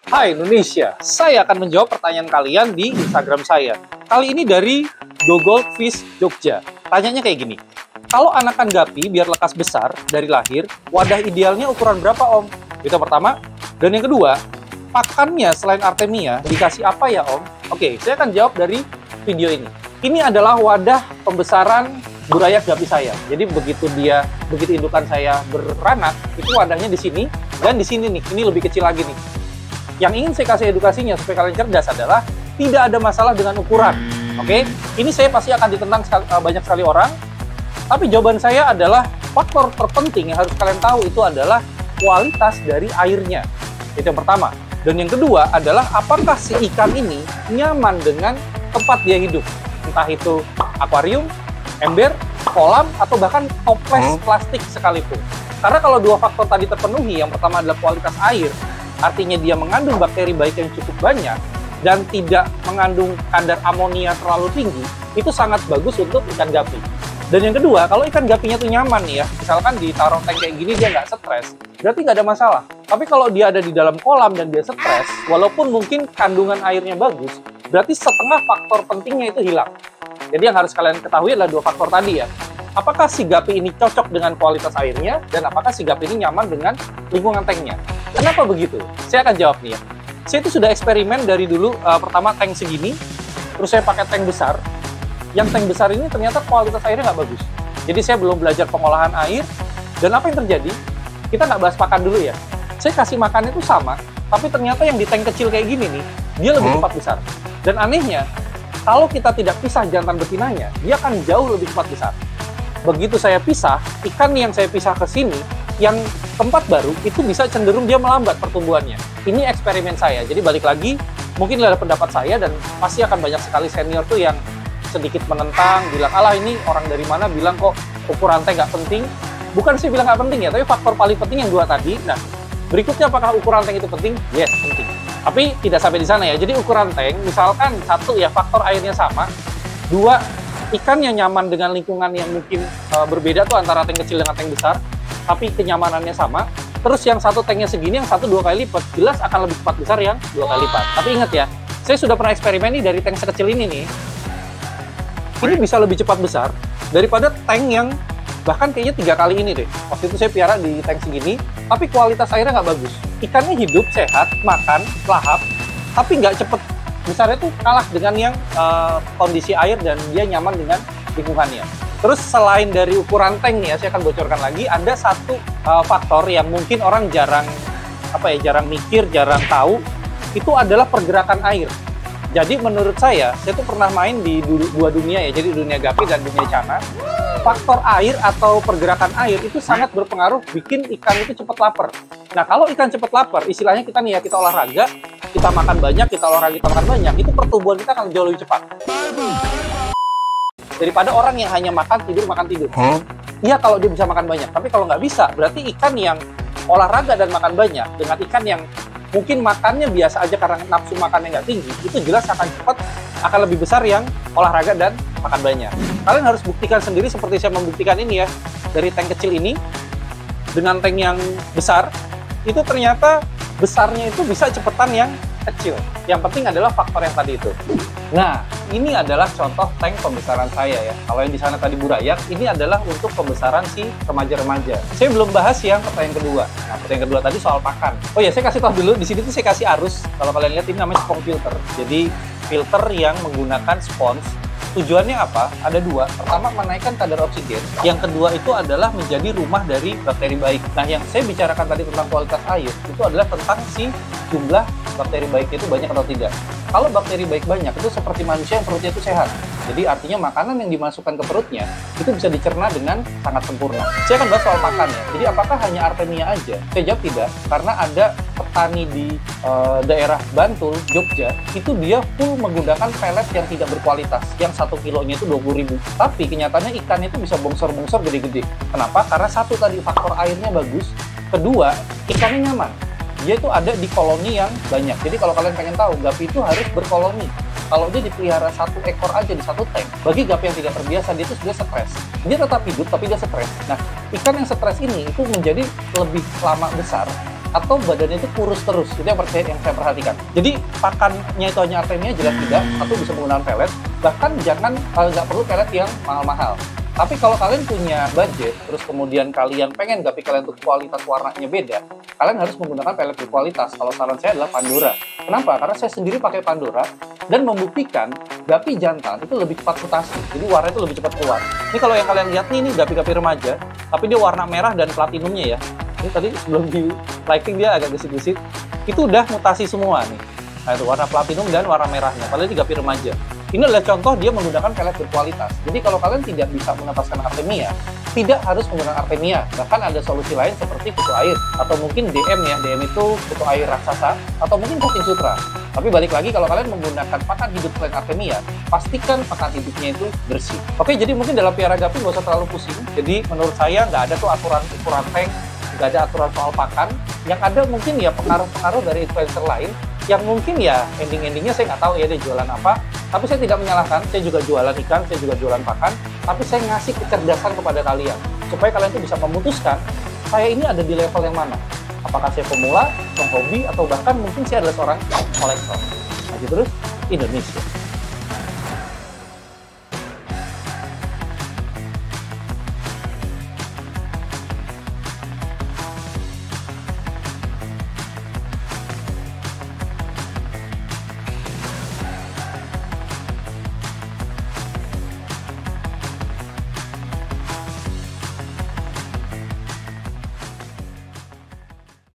Hai Indonesia, saya akan menjawab pertanyaan kalian di Instagram saya. Kali ini dari Goldfish Jogja. Tanyanya kayak gini, kalau anakan gapi biar lekas besar dari lahir, wadah idealnya ukuran berapa Om? Itu yang pertama. Dan yang kedua, pakannya selain Artemia dikasih apa ya Om? Oke, saya akan jawab dari video ini. Ini adalah wadah pembesaran burayak gapi saya. Jadi begitu indukan saya beranak, itu wadahnya di sini dan di sini nih. Ini lebih kecil lagi nih. Yang ingin saya kasih edukasinya supaya kalian cerdas adalah tidak ada masalah dengan ukuran. Oke? Ini saya pasti akan ditentang banyak sekali orang. Tapi jawaban saya adalah faktor terpenting yang harus kalian tahu itu adalah kualitas dari airnya. Itu yang pertama. Dan yang kedua adalah apakah si ikan ini nyaman dengan tempat dia hidup. Entah itu akuarium, ember, kolam, atau bahkan toples plastik sekalipun. Karena kalau dua faktor tadi terpenuhi, yang pertama adalah kualitas air, artinya dia mengandung bakteri baik yang cukup banyak, dan tidak mengandung kadar amonia terlalu tinggi, itu sangat bagus untuk ikan gapi. Dan yang kedua, kalau ikan gapinya tuh nyaman nih ya, misalkan ditaruh tank kayak gini dia nggak stres, berarti nggak ada masalah. Tapi kalau dia ada di dalam kolam dan dia stres, walaupun mungkin kandungan airnya bagus, berarti setengah faktor pentingnya itu hilang. Jadi yang harus kalian ketahui adalah dua faktor tadi ya. Apakah si gapi ini cocok dengan kualitas airnya, dan apakah si gapi ini nyaman dengan lingkungan tanknya. Kenapa begitu? Saya akan jawab nih ya. Saya itu sudah eksperimen dari dulu, pertama tank segini, terus saya pakai tank besar. Yang tank besar ini ternyata kualitas airnya nggak bagus. Jadi saya belum belajar pengolahan air, dan apa yang terjadi? Kita nggak bahas pakan dulu ya. Saya kasih makan itu sama, tapi ternyata yang di tank kecil kayak gini nih, dia lebih cepat besar. Dan anehnya, kalau kita tidak pisah jantan betinanya, dia akan jauh lebih cepat besar. Begitu saya pisah, ikan yang saya pisah ke sini, yang tempat baru, itu bisa cenderung dia melambat pertumbuhannya. Ini eksperimen saya, jadi balik lagi, mungkin adalah pendapat saya, dan pasti akan banyak sekali senior tuh yang sedikit menentang, bilang, alah ini orang dari mana bilang kok ukuran tank nggak penting. Bukan sih bilang nggak penting ya, tapi faktor paling penting yang dua tadi. Nah, berikutnya apakah ukuran tank itu penting? Yes, penting. Tapi tidak sampai di sana ya, jadi ukuran tank, misalkan satu ya faktor airnya sama, dua, ikan yang nyaman dengan lingkungan yang mungkin berbeda tuh antara tank kecil dengan tank besar, tapi kenyamanannya sama. Terus yang satu tanknya segini, yang satu 2 kali lipat, jelas akan lebih cepat besar yang 2 kali lipat. Tapi ingat ya, saya sudah pernah eksperimen nih dari tank sekecil ini nih. Ini bisa lebih cepat besar daripada tank yang bahkan kayaknya 3 kali ini deh. Waktu itu saya piara di tank segini, tapi kualitas airnya nggak bagus. Ikannya hidup, sehat, makan, lahap, tapi nggak cepet besarnya tuh kalah dengan yang kondisi air dan dia nyaman dengan lingkungannya. Terus selain dari ukuran tank nih ya, saya akan bocorkan lagi, ada satu faktor yang mungkin orang jarang mikir, jarang tahu, itu adalah pergerakan air. Jadi menurut saya tuh pernah main di dua dunia ya, jadi dunia gapi dan dunia cana. Faktor air atau pergerakan air itu sangat berpengaruh bikin ikan itu cepat lapar. Nah kalau ikan cepat lapar, istilahnya kita nih ya, kita olahraga, kita makan banyak, kita olahraga, kita makan banyak, itu pertumbuhan kita akan jauh lebih cepat. Daripada orang yang hanya makan, tidur. Iya kalau dia bisa makan banyak, tapi kalau nggak bisa, berarti ikan yang olahraga dan makan banyak, dengan ikan yang mungkin makannya biasa aja karena nafsu makannya nggak tinggi, itu jelas akan lebih besar yang olahraga dan makan banyak. Kalian harus buktikan sendiri seperti saya membuktikan ini ya, dari tank kecil ini, dengan tank yang besar, itu ternyata besarnya itu bisa cepetan yang kecil. Yang penting adalah faktor yang tadi itu. Nah, ini adalah contoh tank pembesaran saya ya. Kalau yang di sana tadi burayak, ini adalah untuk pembesaran si remaja-remaja. Saya belum bahas yang pertanyaan kedua. Nah, pertanyaan kedua tadi soal pakan. Oh ya, saya kasih tahu dulu, di sini tuh saya kasih arus. Kalau kalian lihat ini namanya spons filter. Jadi filter yang menggunakan spons. Tujuannya apa? Ada dua. Pertama, menaikkan kadar oksigen. Yang kedua itu adalah menjadi rumah dari bakteri baik. Nah, yang saya bicarakan tadi tentang kualitas air, itu adalah tentang si jumlah bakteri baik itu banyak atau tidak. Kalau bakteri baik banyak, itu seperti manusia yang perutnya itu sehat. Jadi artinya makanan yang dimasukkan ke perutnya, itu bisa dicerna dengan sangat sempurna. Saya akan bahas soal makannya. Jadi apakah hanya Artemia aja? Saya jawab tidak. Karena ada petani di daerah Bantul, Jogja, itu dia full menggunakan pelet yang tidak berkualitas. Yang 1 kilonya itu 20.000. Tapi kenyataannya ikannya itu bisa bongsor-bongsor gede-gede. Kenapa? Karena satu tadi faktor airnya bagus. Kedua, ikannya nyaman. Dia itu ada di koloni yang banyak. Jadi kalau kalian pengen tahu, gapi itu harus berkoloni. Kalau dia dipelihara 1 ekor aja di 1 tank, bagi gapi yang tidak terbiasa, dia itu sudah stres. Dia tetap hidup, tapi dia stres. Nah, ikan yang stres ini itu menjadi lebih lama besar atau badannya itu kurus terus. Itu yang saya perhatikan. Jadi pakannya itu hanya Artemia jelas tidak, atau bisa menggunakan pelet. Bahkan nggak perlu pelet yang mahal-mahal. Tapi kalau kalian punya budget, terus kemudian kalian pengen gapi kalian untuk kualitas warnanya beda, kalian harus menggunakan pelet berkualitas. Kalau saran saya adalah Pandora. Kenapa? Karena saya sendiri pakai Pandora dan membuktikan gapi jantan itu lebih cepat mutasi. Jadi warna itu lebih cepat keluar. Ini kalau yang kalian lihat nih, ini gapi-gapi remaja, tapi dia warna merah dan platinumnya ya. Ini tadi sebelum di lighting dia agak gesit-gesit. Itu udah mutasi semua nih. Nah itu warna platinum dan warna merahnya. Padahal ini gapi remaja. Ini adalah contoh dia menggunakan pelet berkualitas. Jadi kalau kalian tidak bisa menetapkan Artemia, tidak harus menggunakan Artemia. Bahkan ada solusi lain seperti kutu air, atau mungkin DM ya. DM itu kutu air raksasa, atau mungkin Cacing Sutra. Tapi balik lagi, kalau kalian menggunakan pakan hidup selain Artemia, pastikan pakan hidupnya itu bersih. Oke, jadi mungkin dalam piara gapi nggak usah terlalu pusing. Jadi menurut saya nggak ada tuh aturan ukuran tank, nggak ada aturan soal pakan. Yang ada mungkin ya pengaruh-pengaruh dari influencer lain, yang mungkin ya ending-endingnya saya nggak tahu ya dia jualan apa. Tapi saya tidak menyalahkan, saya juga jualan ikan, saya juga jualan pakan. Tapi saya ngasih kecerdasan kepada kalian, supaya kalian tuh bisa memutuskan, saya ini ada di level yang mana. Apakah saya pemula, penghobi, atau bahkan mungkin saya adalah seorang kolektor. Maju terus, Indonesia.